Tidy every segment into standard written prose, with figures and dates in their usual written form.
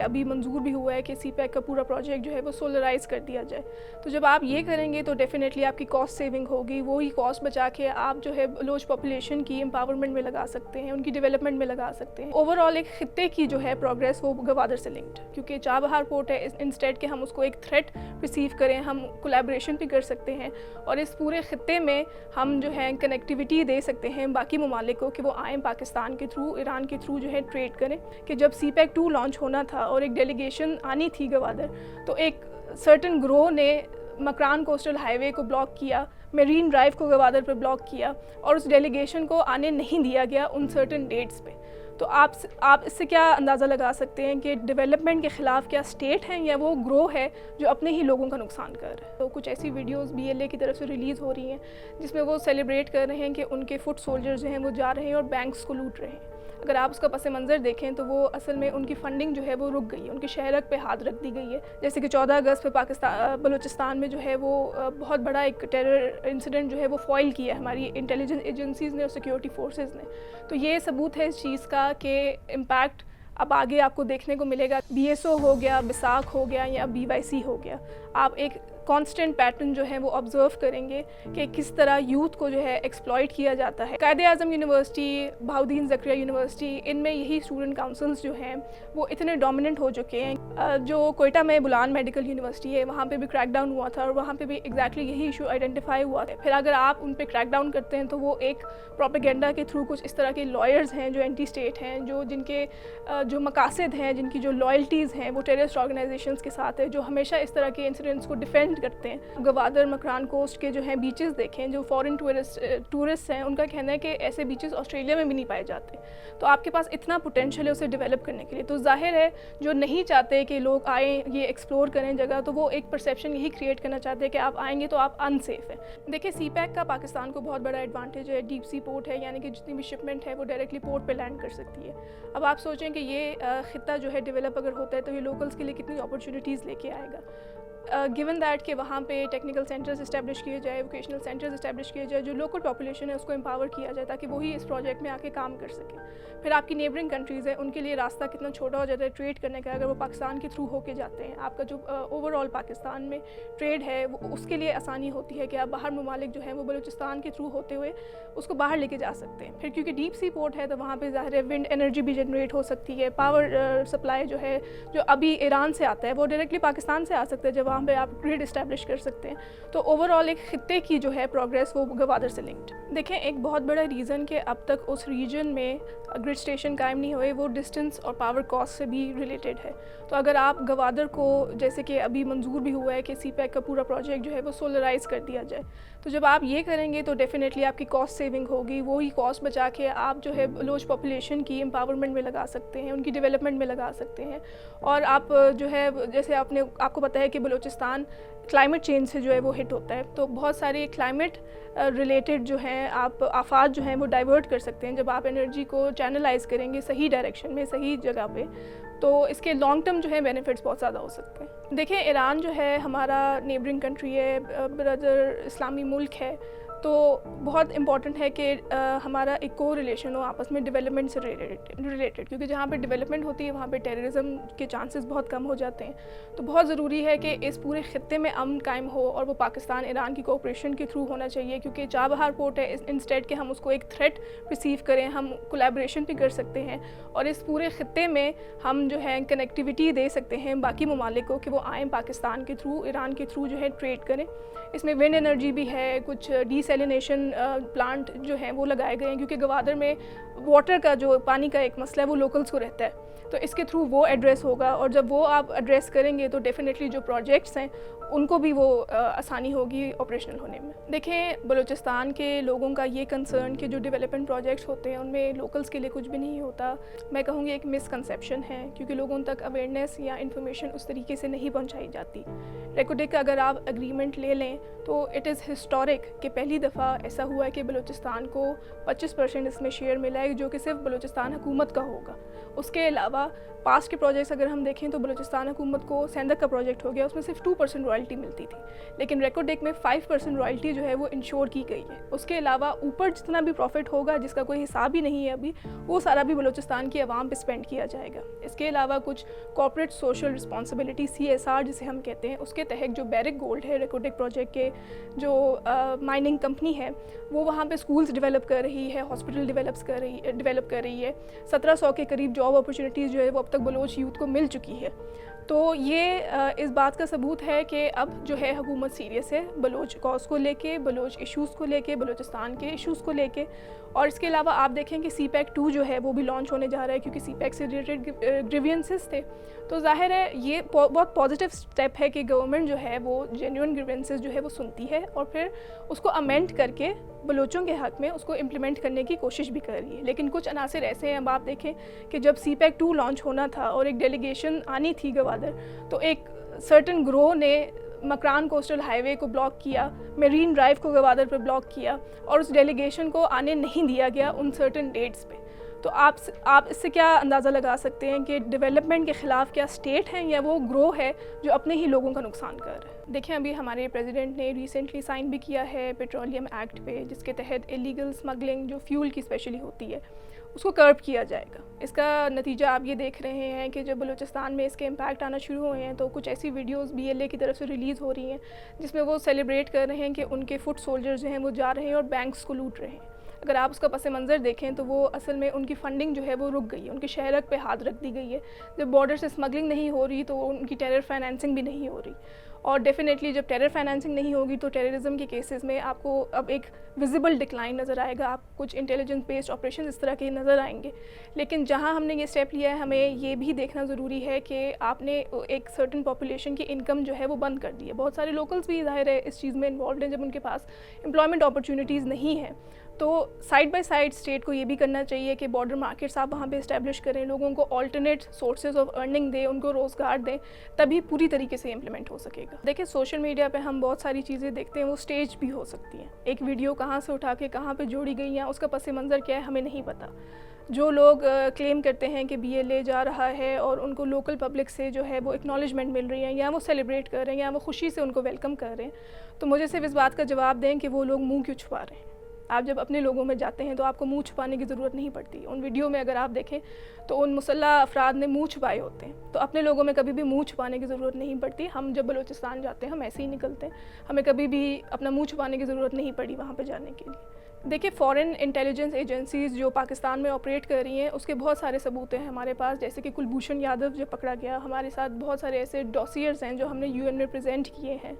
ابھی منظور بھی ہوا ہے کہ سی پیک کا پورا پروجیکٹ جو ہے وہ سولرائز کر دیا جائے. تو جب آپ یہ کریں گے تو ڈیفینیٹلی آپ کی کاسٹ سیونگ ہوگی, وہی کاسٹ بچا کے آپ جو ہے بلوچ پاپولیشن کی امپاورمنٹ میں لگا سکتے ہیں, ان کی ڈیولپمنٹ میں لگا سکتے ہیں. اوور آل ایک خطے کی جو ہے پروگریس وہ گوادر سے لنکڈ, کیونکہ چابہار پورٹ ہے, انسٹیڈ کہ ہم اس کو ایک تھریٹ پرسیو کریں, ہم کولیبریشن بھی کر سکتے ہیں اور اس پورے خطے میں ہم جو ہے کنیکٹیوٹی دے سکتے ہیں باقی ممالک کو کہ وہ آئیں پاکستان کے تھرو, ایران کے تھرو جو ہے ٹریڈ کریں. کہ جب سی پیک 2 لانچ ہونا تھا اور ایک ڈیلیگیشن آنی تھی گوادر, تو ایک سرٹن گروہ نے مکران کوسٹل ہائی وے کو بلاک کیا, میرین ڈرائیو کو گوادر پر بلاک کیا اور اس ڈیلیگیشن کو آنے نہیں دیا گیا ان سرٹن ڈیٹس پہ. تو آپ اس سے کیا اندازہ لگا سکتے ہیں کہ ڈیولپمنٹ کے خلاف کیا اسٹیٹ ہیں یا وہ گروہ ہے جو اپنے ہی لوگوں کا نقصان کر رہا ہے. تو کچھ ایسی ویڈیوز BLA کی طرف سے ریلیز ہو رہی ہیں جس میں وہ سیلیبریٹ کر رہے ہیں کہ ان کے فٹ سولجرز جو ہیں وہ جا رہے ہیں اور بینکس کو لوٹ رہے ہیں. اگر آپ اس کا پس منظر دیکھیں تو وہ اصل میں ان کی فنڈنگ جو ہے وہ رک گئی ہے, ان کی شہرک پہ ہاتھ رکھ دی گئی ہے. جیسے کہ 14 اگست پہ بلوچستان میں جو ہے وہ بہت بڑا ایک ٹیرر انسیڈنٹ جو ہے وہ فوائل کیا ہے ہماری انٹیلیجنس ایجنسیز نے اور سیکیورٹی فورسز نے. تو یہ ثبوت ہے اس چیز کا کہ امپیکٹ اب آگے آپ کو دیکھنے کو ملے گا. BSO ہو گیا, بساکھ ہو گیا یا BYC ہو گیا, آپ ایک کانسٹنٹ پیٹرن جو ہے وہ آبزرو کریں گے کہ کس طرح یوتھ کو جو ہے ایکسپلائٹ کیا جاتا ہے. قائد اعظم یونیورسٹی, بہاؤدین زکریا یونیورسٹی, ان میں یہی اسٹوڈنٹ کاؤنسلز جو ہیں وہ اتنے ڈومیننٹ ہو چکے ہیں. جو کوئٹہ میں بولان میڈیکل یونیورسٹی ہے وہاں پہ بھی کریک ڈاؤن ہوا تھا اور وہاں پہ بھی ایگزیکٹلی یہی ایشو آئیڈینٹیفائی ہوا تھا. پھر اگر آپ ان پہ کریک ڈاؤن کرتے ہیں تو وہ ایک پروپیگنڈا کے تھرو کچھ اس طرح کے لائرز ہیں جو اینٹی اسٹیٹ ہیں, جن کے جو مقاصد ہیں, جن کی جو لائلٹیز ہیں وہ ٹیررسٹ آرگنائزیشنز کے ساتھ ہے, جو ہمیشہ اس طرح کے انسیڈنٹس کو ڈیفینڈ کرتے ہیں. گوادر, مکران کوسٹ کے جو ہیں بیچز دیکھیں, جو فورن ٹورسٹ ہیں, ان کا کہنا ہے کہ ایسے بیچز آسٹریلیا میں بھی نہیں پائے جاتے. تو آپ کے پاس اتنا پوٹینشیل ہے اسے ڈیولپ کرنے کے لیے. تو ظاہر ہے جو نہیں چاہتے کہ لوگ آئیں, یہ ایکسپلور کریں جگہ, تو وہ ایک پرسیپشن یہی کریٹ کرنا چاہتے ہیں کہ آپ آئیں گے تو آپ انسیف ہیں. دیکھیں سی پیک کا پاکستان کو بہت بڑا ایڈوانٹیج ہے, ڈیپ سی پورٹ ہے, یعنی کہ جتنی بھی شپمنٹ ہے وہ ڈائریکٹلی پورٹ پہ لینڈ کر سکتی ہے. اب آپ سوچیں کہ یہ خطہ جو ہے ڈیولپ اگر ہوتا ہے تو یہ لوکلز کے لیے کتنی اپرچونیٹیز لے کے آئے گا. گیون دیٹ کہ وہاں پہ ٹیکنیکل سینٹرز اسٹیبلش کیے جائے, ووکیشنل سینٹرز اسٹیبلش کیے جائے, جو لوکل پاپولیشن ہے اس کو امپاور کیا جائے تاکہ وہی اس پروجیکٹ میں آ کے کام کر سکیں. پھر آپ کی نیبرنگ کنٹریز ہیں, ان کے لیے راستہ کتنا چھوٹا ہو جاتا ہے ٹریڈ کرنے کا اگر وہ پاکستان کے تھرو ہو کے جاتے ہیں. آپ کا جو اوور آل پاکستان میں ٹریڈ ہے اس کے لیے آسانی ہوتی ہے کہ آپ باہر ممالک جو ہیں وہ بلوچستان کے تھرو ہوتے ہوئے اس کو باہر لے کے جا سکتے ہیں. پھر کیونکہ ڈیپ سی پورٹ ہے تو وہاں پہ ظاہر ہے ونڈ انرجی بھی جنریٹ ہو سکتی ہے. پاور سپلائی جو ہے جو ابھی ایران سے آتا ہے وہ ڈائریکٹلی پاکستان سے آ سکتا ہے, جب وہاں پہ آپ گریڈ اسٹیبلش کر سکتے ہیں. تو اوور آل ایک خطے کی جو ہے پروگریس وہ گوادر سے لنکڈ. دیکھیں ایک بہت بڑا ریزن کہ اب تک اس ریجن میں گرڈ اسٹیشن قائم نہیں ہوئے وہ ڈسٹنس اور پاور کاسٹ سے بھی ریلیٹڈ ہے. تو اگر آپ گوادر کو, جیسے کہ ابھی منظور بھی ہوا ہے کہ سی پیک کا پورا پروجیکٹ جو ہے وہ سولرائز کر دیا جائے, تو جب آپ یہ کریں گے تو ڈیفینیٹلی آپ کی کاسٹ سیونگ ہوگی, وہی کاسٹ بچا کے آپ جو ہے بلوچ پاپولیشن کی امپاورمنٹ میں لگا سکتے ہیں, ان کی ڈیولپمنٹ میں لگا سکتے ہیں. اور آپ جو ہے جیسے آپ کو پتہ ہے کہ بلوچستان کلائمیٹ چینج سے جو ہے وہ ہٹ ہوتا ہے, تو بہت ساری کلائمیٹ ریلیٹڈ جو ہیں آپ آفات جو ہیں وہ ڈائیورٹ کر سکتے ہیں جب آپ انرجی کو چینلائز کریں گے صحیح ڈائریکشن میں, صحیح جگہ پہ. تو اس کے لانگ ٹرم جو ہے بینیفٹس بہت زیادہ ہو سکتے ہیں. دیکھیں ایران جو ہے ہمارا نیبرنگ کنٹری ہے, بردر اسلامی ملک ہے, تو بہت امپورٹنٹ ہے کہ ہمارا ایک کو ریلیشن ہو آپس میں ڈیولپمنٹ سے ریلیٹڈ, کیونکہ جہاں پہ ڈیولپمنٹ ہوتی ہے وہاں پہ ٹیررزم کے چانسز بہت کم ہو جاتے ہیں. تو بہت ضروری ہے کہ اس پورے خطے میں امن قائم ہو اور وہ پاکستان ایران کی کوآپریشن کے تھرو ہونا چاہیے, کیونکہ چابہار پورٹ ہے, انسٹیڈ کہ ہم اس کو ایک تھریٹ پرسیو کریں, ہم کولیبریشن بھی کر سکتے ہیں اور اس پورے خطے میں ہم جو ہے کنیکٹیوٹی دے سکتے ہیں باقی ممالک کو کہ وہ آئیں پاکستان کے تھرو, ایران کے تھرو جو ہے ٹریڈ کریں. اس میں ونڈ انرجی بھی ہے, کچھ ڈیسیلینیشن پلانٹ جو ہیں وہ لگائے گئے ہیں, کیونکہ گوادر میں واٹر کا جو پانی کا ایک مسئلہ ہے وہ لوکلز کو رہتا ہے, تو اس کے تھرو وہ ایڈریس ہوگا. اور جب وہ آپ ایڈریس کریں گے تو ڈیفینیٹلی جو پروجیکٹس ہیں ان کو بھی وہ آسانی ہوگی آپریشنل ہونے میں. دیکھیں بلوچستان کے لوگوں کا یہ کنسرن کہ جو ڈیولپمنٹ پروجیکٹس ہوتے ہیں ان میں لوکلز کے لیے کچھ بھی نہیں ہوتا, میں کہوں گی ایک مسکنسیپشن ہے, کیونکہ لوگوں تک اویئرنیس یا انفارمیشن اس طریقے سے نہیں پہنچائی جاتی. ریکوڈک کا اگر آپ اگریمنٹ لے لیں تو اٹ از ہسٹورک کہ پہلی دفعہ ایسا ہوا ہے کہ بلوچستان کو 25% اس میں شیئر ملا ہے جو کہ صرف بلوچستان حکومت کا ہوگا. اس کے علاوہ پاسٹ کے پروجیکٹس اگر ہم دیکھیں تو بلوچستان حکومت کو سیندک کا پروجیکٹ ہو گیا, اس میں صرف 2% رائلٹی ملتی تھی, لیکن ریکارڈ ایک میں 5% رائلٹی جو ہے وہ انشور کی گئی ہے. اس کے علاوہ اوپر جتنا بھی پروفٹ ہوگا جس کا کوئی حساب ہی نہیں ہے ابھی, وہ سارا بھی بلوچستان کی عوام پہ اسپینڈ کیا جائے گا. اس کے علاوہ کچھ کارپوریٹ سوشل رسپانسبلٹی CSR جسے ہم کہتے ہیں, اس کے تحت جو بیرک گولڈ ہے ریکارڈ پروجیکٹ کے جو مائننگ کمپنی ہے وہ وہاں پہ اسکولز ڈیولپ کر رہی ہے, ہاسپٹل ڈیولپ کر رہی ہے. 1700 کے قریب جاب اپرچونیٹیز جو ہے وہ اب تک بلوچ یوتھ کو مل چکی ہے. تو یہ اس بات کا ثبوت ہے کہ اب جو ہے حکومت سیریس ہے بلوچ کاز کو لے کے, بلوچ ایشوز کو لے کے, بلوچستان کے ایشوز کو لے کے. اور اس کے علاوہ آپ دیکھیں کہ CPEC 2 جو ہے وہ بھی لانچ ہونے جا رہا ہے کیونکہ CPEC سے ریلیٹڈ گریوینسز تھے. تو ظاہر ہے یہ بہت پازیٹیو اسٹیپ ہے کہ گورنمنٹ جو ہے وہ جینیون گریوینسز جو ہے وہ سنتی ہے اور پھر اس کو امینڈ کر کے بلوچوں کے حق میں اس کو امپلیمنٹ کرنے کی کوشش بھی کر رہی ہے. لیکن کچھ عناصر ایسے ہیں, اب آپ دیکھیں کہ جب CPEC 2 لانچ ہونا تھا اور ایک ڈیلیگیشن آنی تھی گوادر, تو ایک سرٹن گروہ نے مکران کوسٹل ہائی وے کو بلاک کیا, میرین ڈرائیو کو گوادر پہ بلاک کیا اور اس ڈیلیگیشن کو آنے نہیں دیا گیا ان سرٹن ڈیٹس پہ. تو آپ اس سے کیا اندازہ لگا سکتے ہیں کہ ڈیولپمنٹ کے خلاف کیا اسٹیٹ ہیں یا وہ گروہ ہے جو اپنے ہی لوگوں کا نقصان کر رہا ہے. دیکھیں ابھی ہمارے پریزیڈنٹ نے ریسنٹلی سائن بھی کیا ہے پیٹرولیم ایکٹ پہ, جس کے تحت ایلیگل اسمگلنگ جو فیول کی اسپیشلی ہوتی ہے اس کو کرب کیا جائے گا. اس کا نتیجہ آپ یہ دیکھ رہے ہیں کہ جب بلوچستان میں اس کے امپیکٹ آنا شروع ہوئے ہیں تو کچھ ایسی ویڈیوز BLA کی طرف سے ریلیز ہو رہی ہیں جس میں وہ سیلیبریٹ کر رہے ہیں کہ ان کے فٹ سولجرز جو ہیں وہ جا رہے ہیں اور بینکس کو لوٹ رہے ہیں. اگر آپ اس کا پس منظر دیکھیں تو وہ اصل میں ان کی فنڈنگ جو ہے وہ رک گئی ہے, ان کی شہرک پہ ہاتھ رکھ دی گئی ہے. جب بارڈر سے اسمگلنگ نہیں ہو رہی تو ان کی ٹیرر فائنینسنگ بھی نہیں ہو رہی, اور ڈیفینیٹلی جب ٹیرر فائنینسنگ نہیں ہوگی تو ٹیررزم کے کیسز میں آپ کو اب ایک ویزیبل ڈکلائن نظر آئے گا. آپ کچھ انٹیلیجنس بیسڈ آپریشن اس طرح کے نظر آئیں گے. لیکن جہاں ہم نے یہ اسٹیپ لیا ہے ہمیں یہ بھی دیکھنا ضروری ہے کہ آپ نے ایک سرٹن پاپولیشن کی انکم جو ہے وہ بند کر دی ہے. بہت سارے لوکلز بھی ظاہر ہے اس چیز میں انوالوڈ ہیں جب ان کے پاس امپلائمنٹ اپرچونیٹیز نہیں ہیں. تو سائڈ بائی سائڈ اسٹیٹ کو یہ بھی کرنا چاہیے کہ بارڈر مارکیٹس آپ وہاں پہ اسٹیبلش کریں, لوگوں کو آلٹرنیٹ سورسز آف ارننگ دیں, ان کو روزگار دیں, تبھی پوری طریقے سے امپلیمنٹ ہو سکے گا. دیکھیں سوشل میڈیا پہ ہم بہت ساری چیزیں دیکھتے ہیں, وہ اسٹیج بھی ہو سکتی ہیں. ایک ویڈیو کہاں سے اٹھا کے کہاں پہ جوڑی گئی ہیں اس کا پس منظر کیا ہے ہمیں نہیں پتہ. جو لوگ کلیم کرتے ہیں کہ BLA جا رہا ہے اور ان کو لوکل پبلک سے جو ہے وہ اکنالجمنٹ مل رہی ہے یا وہ سیلیبریٹ کر رہے ہیں یا وہ خوشی سے ان کو ویلکم کر رہے ہیں, تو مجھے صرف اس بات کا جواب دیں کہ وہ لوگ منہ کیوں چھپا رہے ہیں. آپ جب اپنے لوگوں میں جاتے ہیں تو آپ کو منہ چھپانے کی ضرورت نہیں پڑتی. ان ویڈیو میں اگر آپ دیکھیں تو ان مسلح افراد نے منہ چھپائے ہوتے ہیں, تو اپنے لوگوں میں کبھی بھی منہ چھپانے کی ضرورت نہیں پڑتی. ہم جب بلوچستان جاتے ہیں ہم ایسے ہی نکلتے ہیں, ہمیں کبھی بھی اپنا منہ چھپانے کی ضرورت نہیں پڑی وہاں پہ جانے کے لیے. دیکھیں فارن انٹیلیجنس ایجنسیز جو پاکستان میں آپریٹ کر رہی ہیں اس کے بہت سارے ثبوت ہیں ہمارے پاس, جیسے کہ کلبھوشن یادو جو پکڑا گیا, ہمارے ساتھ بہت سارے ایسے ڈوسیئرز ہیں جو ہم نے UN میں پریزنٹ کیے ہیں.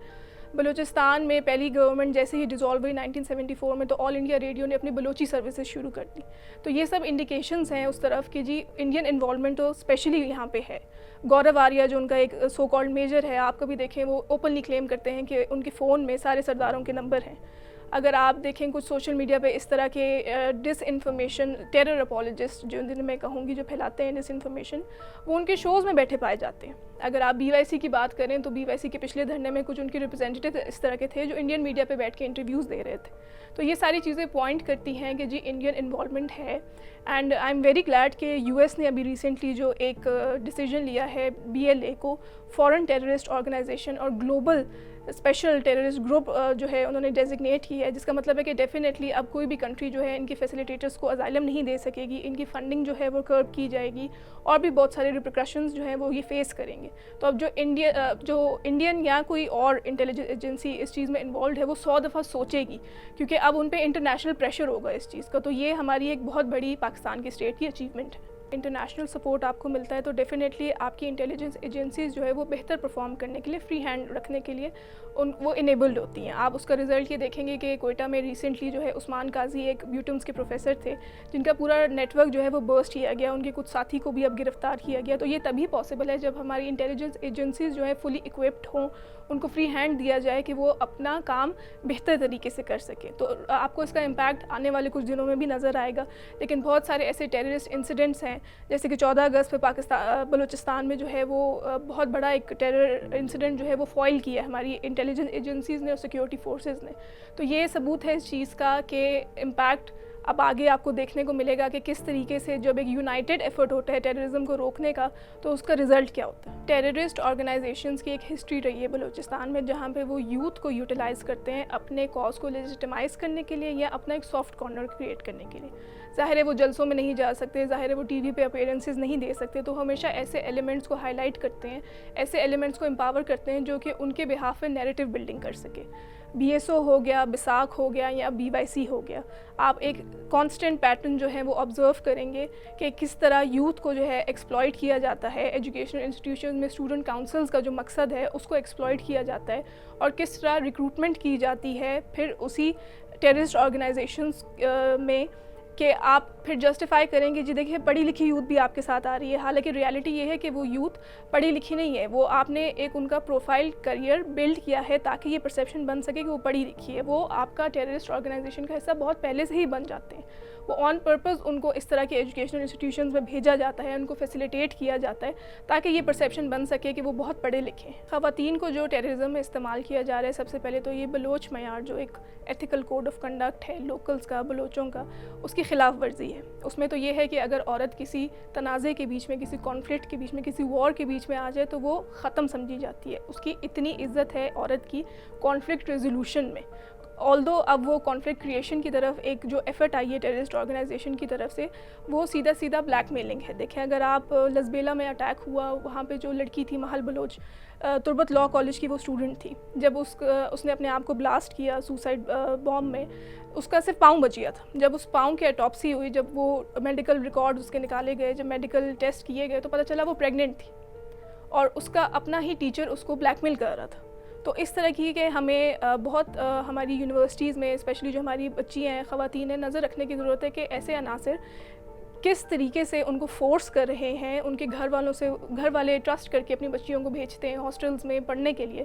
بلوچستان میں پہلی گورنمنٹ جیسے ہی ڈیزالو ہوئی 1974 میں تو آل انڈیا ریڈیو نے اپنی بلوچی سروسز شروع کر دی. تو یہ سب انڈیکیشنز ہیں اس طرف کہ جی انڈین انوالومنٹ تو اسپیشلی یہاں پہ ہے. گورو آریہ جو ان کا ایک سو کالڈ میجر ہے, آپ کبھی دیکھیں وہ اوپنلی کلیم کرتے ہیں کہ ان کے فون میں سارے سرداروں کے نمبر ہیں. اگر آپ دیکھیں کچھ سوشل میڈیا پہ اس طرح کے ڈس انفارمیشن ٹیرر اپولوجسٹ جو ان دن میں کہوں گی جو پھیلاتے ہیں ڈس انفارمیشن, وہ ان کے شوز میں بیٹھے پائے جاتے ہیں. اگر آپ BYC کی بات کریں تو BYC کے پچھلے دھرنے میں کچھ ان کے ریپرزینٹیو اس طرح کے تھے جو انڈین میڈیا پہ بیٹھ کے انٹرویوز دے رہے تھے. تو یہ ساری چیزیں پوائنٹ کرتی ہیں کہ جی انڈین انوالومنٹ ہے. And I am very glad کہ US نے ابھی ریسنٹلی جو ایک ڈیسیجن لیا ہے BLA کو فورن ٹیررسٹ آرگنائزیشن اور گلوبل اسپیشل ٹیررسٹ گروپ جو ہے انہوں نے ڈیزگنیٹ کی ہے, جس کا مطلب ہے کہ ڈیفینیٹلی اب کوئی بھی کنٹری جو ہے ان کی فیسیلیٹیٹرس کو ازائلم نہیں دے سکے گی, ان کی فنڈنگ جو ہے وہ کرب کی جائے گی اور بھی بہت سارے ریپریکاشنز جو ہیں وہ یہ فیس کریں گے. تو اب جو انڈین یا کوئی اور انٹیلیجنس ایجنسی اس چیز میں انوالوڈ ہے وہ 100 دفعہ سوچے گی, کیونکہ اب ان پہ انٹرنیشنل پریشر ہوگا اس چیز کا. تو یہ ہماری ایک بہت بڑی پاکستان کی اسٹیٹ کی اچیومنٹ ہے. انٹرنیشنل سپورٹ آپ کو ملتا ہے تو ڈیفینیٹلی آپ کی انٹیلیجنس ایجنسیز جو ہے وہ بہتر پرفارم کرنے کے لیے, فری ہینڈ رکھنے کے لیے وہ انیبلڈ ہوتی ہیں. آپ اس کا رزلٹ یہ دیکھیں گے کہ کوئٹہ میں ریسنٹلی جو ہے عثمان قاضی ایک بیوٹمس کے پروفیسر تھے جن کا پورا نیٹ ورک جو ہے وہ برسٹ کیا گیا, ان کے کچھ ساتھی کو بھی اب گرفتار کیا گیا. تو یہ تبھی پاسبل ہے جب ہماری انٹیلیجنس ایجنسیز جو ہے فلی اکوپڈ ہوں, ان کو فری ہینڈ دیا جائے کہ وہ اپنا کام بہتر طریقے سے کر سکیں. تو آپ کو اس کا امپیکٹ آنے والے کچھ دنوں میں بھی نظر آئے گا. لیکن بہت سارے ایسے ٹیررسٹ انسیڈنٹس ہیں جیسے کہ 14 اگست پہ بلوچستان میں جو ہے وہ بہت بڑا ایک ٹیرر انسیڈنٹ جو ہے وہ فوائل کیا ہے ہماری انٹیلیجنس ایجنسیز نے اور سیکیورٹی فورسز نے. تو یہ ثبوت ہے اس چیز کا کہ امپیکٹ اب آگے آپ کو دیکھنے کو ملے گا کہ کس طریقے سے جب ایک یونائٹڈ ایفرٹ ہوتا ہے ٹیررزم کو روکنے کا تو اس کا رزلٹ کیا ہوتا ہے. ٹیررسٹ آرگنائزیشنز کی ایک ہسٹری رہی ہے بلوچستان میں جہاں پہ وہ یوتھ کو یوٹیلائز کرتے ہیں اپنے کاز کو لیجیٹمائز کرنے کے لیے یا اپنا ایک سافٹ کارنر کریٹ کرنے کے لیے. ظاہر ہے وہ جلسوں میں نہیں جا سکتے, ظاہر ہے وہ ٹی وی پہ اپیرنسز نہیں دے سکتے, تو ہمیشہ ایسے ایلیمنٹس کو ہائی لائٹ کرتے ہیں, ایسے ایلیمنٹس کو امپاور کرتے ہیں جو کہ ان کے بہاف میں نیریٹو بلڈنگ کر سکے. بی ایس او ہو گیا, بساک ہو گیا یا بی وائی سی ہو گیا, آپ ایک کانسٹنٹ پیٹرن جو ہے وہ آبزرو کریں گے کہ کس طرح یوتھ کو جو ہے ایکسپلائٹ کیا جاتا ہے. ایجوکیشنل انسٹیٹیوشن میں اسٹوڈنٹ کاؤنسلز کا جو مقصد ہے اس کو ایکسپلائٹ کیا جاتا ہے اور کس طرح ریکروٹمنٹ کی جاتی ہے پھر اسی ٹیررسٹ آرگنائزیشنز میں کہ آپ پھر جسٹیفائی کریں گے جی دیکھیں پڑھی لکھی یوتھ بھی آپ کے ساتھ آ رہی ہے, حالانکہ ریالٹی یہ ہے کہ وہ یوتھ پڑھی لکھی نہیں ہے, وہ آپ نے ایک ان کا پروفائل کریئر بلڈ کیا ہے تاکہ یہ پرسیپشن بن سکے کہ وہ پڑھی لکھی ہے. وہ آپ کا ٹیررسٹ آرگنائزیشن کا حصہ بہت پہلے سے ہی بن جاتے ہیں, وہ آن پرپز ان کو اس طرح کے ایجوکیشنل انسٹیٹیوشنز میں بھیجا جاتا ہے, ان کو فیسیلیٹیٹ کیا جاتا ہے تاکہ یہ پرسیپشن بن سکے کہ وہ بہت پڑھے لکھے ہیں. خواتین کو جو ٹیررزم میں استعمال کیا جا رہا ہے سب سے پہلے تو یہ بلوچ معیار جو ایک ایتھیکل کوڈ آف کنڈکٹ ہے لوکلز کا, بلوچوں کا, اس کی خلاف ورزی ہے. اس میں تو یہ ہے کہ اگر عورت کسی تنازع کے بیچ میں, کسی کانفلکٹ کے بیچ میں, کسی وار کے بیچ میں آ جائے تو وہ ختم سمجھی جاتی ہے. اس کی اتنی عزت ہے عورت کی کانفلکٹ ریزولوشن میں, آلدو اب وہ کانفلکٹ کریشن کی طرف ایک جو ایفرٹ آئی ہے ٹیررسٹ آرگنائزیشن کی طرف سے وہ سیدھا بلیک میلنگ ہے. دیکھیں اگر آپ لسبیلا میں اٹیک ہوا, وہاں پہ جو لڑکی تھی محل بلوچ, تربت لاء کالج کی وہ اسٹوڈنٹ تھی, جب اس نے اپنے آپ کو بلاسٹ کیا سوسائڈ بوم میں, اس کا صرف پاؤں بچیا تھا. جب اس پاؤں کی اٹاپسی ہوئی, جب وہ میڈیکل ریکارڈ اس کے نکالے گئے, جب میڈیکل ٹیسٹ کیے گئے تو پتہ چلا وہ پریگننٹ تھی اور اس کا اپنا ہی ٹیچر اس کو بلیک میل کر رہا تھا. تو اس طرح کی کہ ہمیں بہت ہماری یونیورسٹیز میں اسپیشلی جو ہماری بچی ہیں, خواتین ہیں, نظر رکھنے کی ضرورت ہے کہ ایسے عناصر کس طریقے سے ان کو فورس کر رہے ہیں. ان کے گھر والے ٹرسٹ کر کے اپنی بچیوں کو بھیجتے ہیں ہاسٹلز میں پڑھنے کے لیے.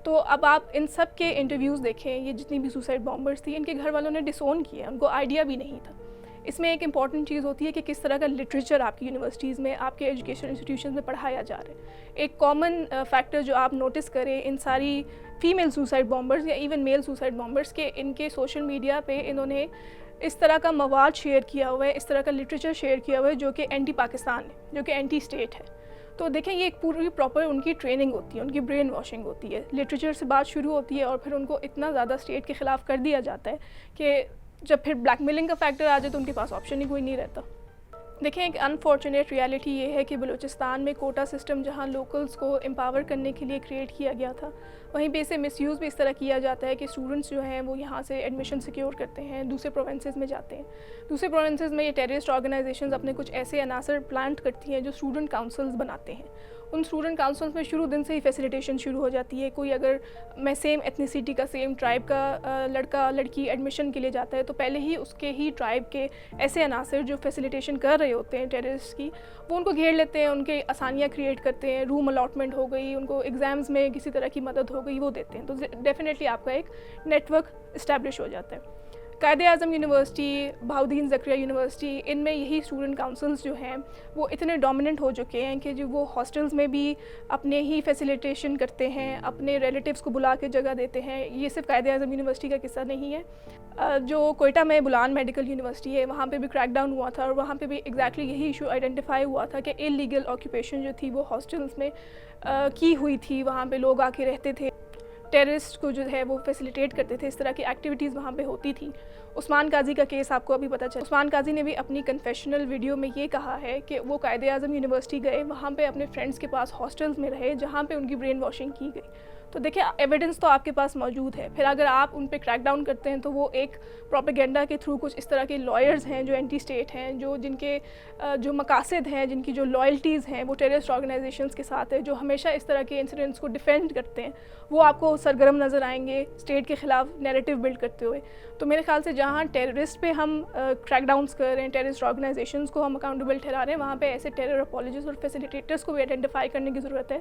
تو اب آپ ان سب کے انٹرویوز دیکھیں, یہ جتنی بھی سوسائڈ بامبرز تھی ان کے گھر والوں نے ڈس اون کیا, ان کو آئیڈیا بھی نہیں تھا. اس میں ایک امپورٹنٹ چیز ہوتی ہے کہ کس طرح کا لٹریچر آپ کی یونیورسٹیز میں, آپ کے ایجوکیشن انسٹیٹیوشنز میں پڑھایا جا رہا ہے. ایک کامن فیکٹر جو آپ نوٹس کریں ان ساری فیمیل سوسائڈ بامبرز یا ایون میل سوسائڈ بامبرز کے, ان کے سوشل میڈیا پہ انہوں نے اس طرح کا مواد شیئر کیا ہوا ہے, اس طرح کا لٹریچر شیئر کیا ہوا ہے جو کہ اینٹی پاکستان ہے, جو کہ اینٹی اسٹیٹ ہے. تو دیکھیں یہ ایک پوری پراپر ان کی ٹریننگ ہوتی ہے, ان کی برین واشنگ ہوتی ہے. لٹریچر سے بات شروع ہوتی ہے اور پھر ان کو اتنا زیادہ اسٹیٹ کے خلاف کر دیا جاتا ہے کہ جب پھر بلیک میلنگ کا فیکٹر آ جائے تو ان کے پاس آپشن ہی کوئی نہیں رہتا. دیکھیں ایک انفارچونیٹ ریالٹی یہ ہے کہ بلوچستان میں کوٹا سسٹم جہاں لوکلز کو امپاور کرنے کے لیے کریٹ کیا گیا تھا, وہیں پہ اسے مس یوز بھی اس طرح کیا جاتا ہے کہ اسٹوڈنٹس جو ہیں وہ یہاں سے ایڈمیشن سیکیور کرتے ہیں, دوسرے پروونسز میں جاتے ہیں. دوسرے پروونسز میں یہ ٹیررسٹ آرگنائزیشنز اپنے کچھ ایسے عناصر پلانٹ کرتی ہیں جو اسٹوڈنٹ کاؤنسلز بناتے ہیں. ان اسٹوڈنٹ کاؤنسلز میں شروع دن سے ہی فیسیلیٹیشن شروع ہو جاتی ہے. کوئی اگر میں سیم ایتھنیسٹی کا, سیم ٹرائب کا لڑکا لڑکی ایڈمیشن کے لیے جاتا ہے تو پہلے ہی اس کے ہی ٹرائب کے ایسے عناصر جو فیسیلیٹیشن کر رہے ہوتے ہیں ٹیررسٹ کی, وہ ان کو گھیر لیتے ہیں, ان کے آسانیاں کریٹ کرتے ہیں. روم الاٹمنٹ ہو گئی, ان کو ایگزامز میں کسی طرح کی مدد ہو گئی, وہ دیتے ہیں. تو ڈیفینیٹلی آپ کا ایک نیٹ ورک اسٹیبلش ہو جاتا ہے. قائد اعظم یونیورسٹی, بہاؤدین زکریا یونیورسٹی, ان میں یہی اسٹوڈنٹ کاؤنسلز جو ہیں وہ اتنے ڈومیننٹ ہو چکے ہیں کہ جو وہ ہاسٹلز میں بھی اپنے ہی فیسیلیٹیشن کرتے ہیں, اپنے ریلیٹیوز کو بلا کے جگہ دیتے ہیں. یہ صرف قائد اعظم یونیورسٹی کا قصہ نہیں ہے. جو کوئٹہ میں بولان میڈیکل یونیورسٹی ہے وہاں پہ بھی کریک ڈاؤن ہوا تھا اور وہاں پہ بھی ایگزیکٹلی یہی ایشو آئیڈینٹیفائی ہوا تھا کہ ان لیگل آکوپیشن جو تھی وہ ہاسٹلز میں کی ہوئی تھی. وہاں پہ لوگ آ کے رہتے تھے, ٹیررسٹ کو جو ہے وہ فیسیلیٹیٹ کرتے تھے, اس طرح کی ایکٹیویٹیز وہاں پہ ہوتی تھی. عثمان قاضی کا کیس آپ کو ابھی پتہ چلا. عثمان قاضی نے بھی اپنی کنفیشنل ویڈیو میں یہ کہا ہے کہ وہ قائد اعظم یونیورسٹی گئے, وہاں پہ اپنے فرینڈس کے پاس ہاسٹلز میں رہے جہاں پہ ان کی برین واشنگ کی گئی. تو دیکھیں ایویڈنس تو آپ کے پاس موجود ہے. پھر اگر آپ ان پہ کریک ڈاؤن کرتے ہیں تو وہ ایک پروپیگنڈا کے تھرو کچھ اس طرح کے لائرز ہیں جو اینٹی اسٹیٹ ہیں, جن کے جو مقاصد ہیں, جن کی جو لائلٹیز ہیں وہ ٹیررسٹ آرگنائزیشنز کے ساتھ ہے, جو ہمیشہ اس طرح کے انسیڈنٹس کو ڈیفینڈ کرتے ہیں, وہ آپ کو سرگرم نظر آئیں گے اسٹیٹ کے خلاف نیریٹو بلڈ کرتے ہوئے. تو میرے خیال سے جہاں ٹیررسٹ پہ ہم کریک ڈاؤنس کر رہے ہیں, ٹیررسٹ آرگنائزیشنز کو ہم اکاؤنٹیبل ٹھہرا رہے ہیں, وہاں پہ ایسے ٹیرر اپالوجسٹ اور فیسیلیٹیٹرس کو بھی آئیڈینٹیفائی کرنے کی ضرورت ہے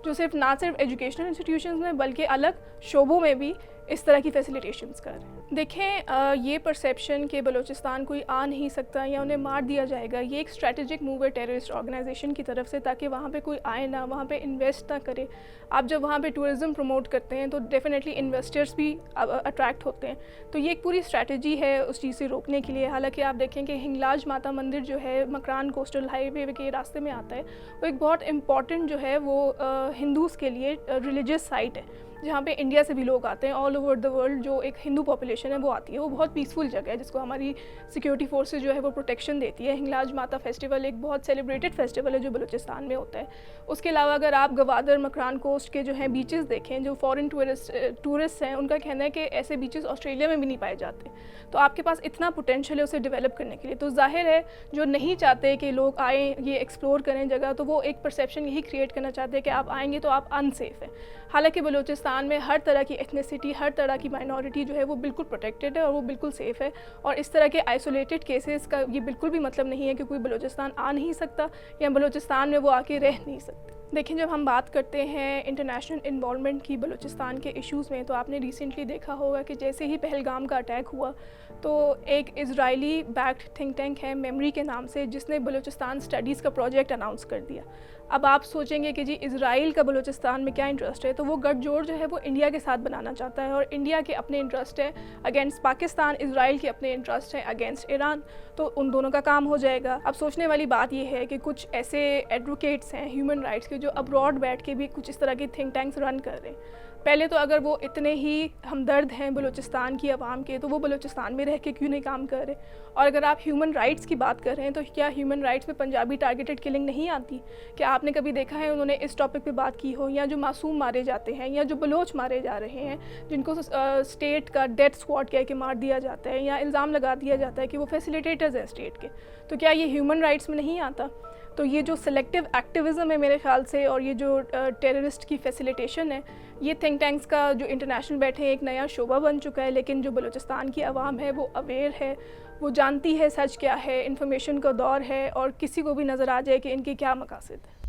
جو صرف نہ صرف ایجوکیشنل انسٹیٹیوشنز میں بلکہ الگ شعبوں میں بھی اس طرح کی فیسیلیٹیشنز کر رہے ہیں. دیکھیں یہ پرسیپشن کہ بلوچستان کوئی آ نہیں سکتا یا انہیں مار دیا جائے گا، یہ ایک اسٹریٹجک موو ہے ٹیررسٹ آرگنائزیشن کی طرف سے، تاکہ وہاں پہ کوئی آئے نہ، وہاں پہ انویسٹ نہ کرے. آپ جب وہاں پہ ٹورزم پروموٹ کرتے ہیں تو ڈیفینیٹلی انویسٹرز بھی اٹریکٹ ہوتے ہیں. تو یہ ایک پوری اسٹریٹجی ہے اس چیز سے روکنے کے لیے. حالانکہ آپ دیکھیں کہ ہنگلاج ماتا مندر جو ہے مکران کوسٹل ہائی وے کے راستے میں آتا ہے، وہ ایک بہت امپورٹنٹ جو ہے وہ ہندوز کے لیے ریلیجیس سائٹ ہے، جہاں پہ انڈیا سے بھی لوگ آتے ہیں، آل اوور دا ورلڈ جو ایک ہندو پاپولیشن ہے وہ آتی ہے. وہ بہت پیسفل جگہ ہے جس کو ہماری سیکیورٹی فورسز جو ہے وہ پروٹیکشن دیتی ہے. ہنگلاج ماتا فیسٹیول ایک بہت سیلیبریٹڈ فیسٹیول ہے جو بلوچستان میں ہوتا ہے. اس کے علاوہ اگر آپ گوادر مکران کوسٹ کے جو ہیں بیچز دیکھیں، جو فورن ٹورسٹ ہیں ان کا کہنا ہے کہ ایسے بیچز آسٹریلیا میں بھی نہیں پائے جاتے. تو آپ کے پاس اتنا پوٹینشیل ہے اسے ڈیولپ کرنے کے لیے. تو ظاہر ہے جو نہیں چاہتے کہ لوگ آئیں یہ ایکسپلور کریں جگہ، تو وہ ایک پرسیپشن یہی کریٹ کرنا چاہتے ہیں کہ آپ آئیں گے تو آپ انسیف ہیں. حالانکہ بلوچستان میں ہر طرح کی ایتھنیسٹی، ہر طرح کی مائنورٹی جو ہے وہ بالکل پروٹیکٹڈ ہے اور وہ بالکل سیف ہے. اور اس طرح کے آئسولیٹڈ کیسز کا یہ بالکل بھی مطلب نہیں ہے کہ کوئی بلوچستان آ نہیں سکتا یا بلوچستان میں وہ آ کے رہ نہیں سکتے. دیکھیں جب ہم بات کرتے ہیں انٹرنیشنل انوالومنٹ کی بلوچستان کے ایشوز میں، تو آپ نے ریسنٹلی دیکھا ہوگا کہ جیسے ہی پہلگام کا اٹیک ہوا تو ایک اسرائیلی بیکڈ تھنک ٹینک ہے میمری کے نام سے، جس نے بلوچستان اسٹڈیز کا پروجیکٹ اناؤنس کر دیا. اب آپ سوچیں گے کہ جی اسرائیل کا بلوچستان میں کیا انٹرسٹ ہے، تو وہ گٹھ جوڑ جو ہے وہ انڈیا کے ساتھ بنانا چاہتا ہے، اور انڈیا کے اپنے انٹرسٹ ہے اگینسٹ پاکستان، اسرائیل کے اپنے انٹرسٹ ہیں اگینسٹ ایران. تو ان دونوں کا کام ہو جائے گا. اب سوچنے والی بات یہ ہے کہ کچھ ایسے ایڈوکیٹس ہیں ہیومن رائٹس کے جو ابراڈ بیٹھ کے بھی کچھ اس طرح کی تھنک ٹینکس رن کر رہے ہیں. پہلے تو اگر وہ اتنے ہی ہمدرد ہیں بلوچستان کی عوام کے، تو وہ بلوچستان میں رہ کے کیوں نہیں کام کر رہے؟ اور اگر آپ ہیومن رائٹس کی بات کر رہے ہیں تو کیا ہیومن رائٹس پہ پنجابی ٹارگیٹڈ کلنگ نہیں آتی؟ کیا آپ نے کبھی دیکھا ہے انہوں نے اس ٹاپک پہ بات کی ہو؟ یا جو معصوم مارے جاتے ہیں یا جو بلوچ مارے جا رہے ہیں جن کو اسٹیٹ کا ڈیتھ اسکواڈ کہہ کے مار دیا جاتا ہے یا الزام لگا دیا جاتا ہے کہ وہ فیسیلیٹیٹرز ہیں اسٹیٹ کے، تو کیا یہ ہیومن رائٹس میں نہیں آتا؟ تو یہ جو سلیکٹیو ایکٹیوزم ہے میرے خیال سے، اور یہ جو ٹیررسٹ کی فیسیلیٹیشن ہے، یہ تھنک ٹینکس کا جو انٹرنیشنل بیٹھے ایک نیا شعبہ بن چکا ہے. لیکن جو بلوچستان کی عوام ہے وہ اویئر ہے، وہ جانتی ہے سچ کیا ہے، انفارمیشن کا دور ہے، اور کسی کو بھی نظر آ جائے کہ ان کے کیا مقاصد ہیں.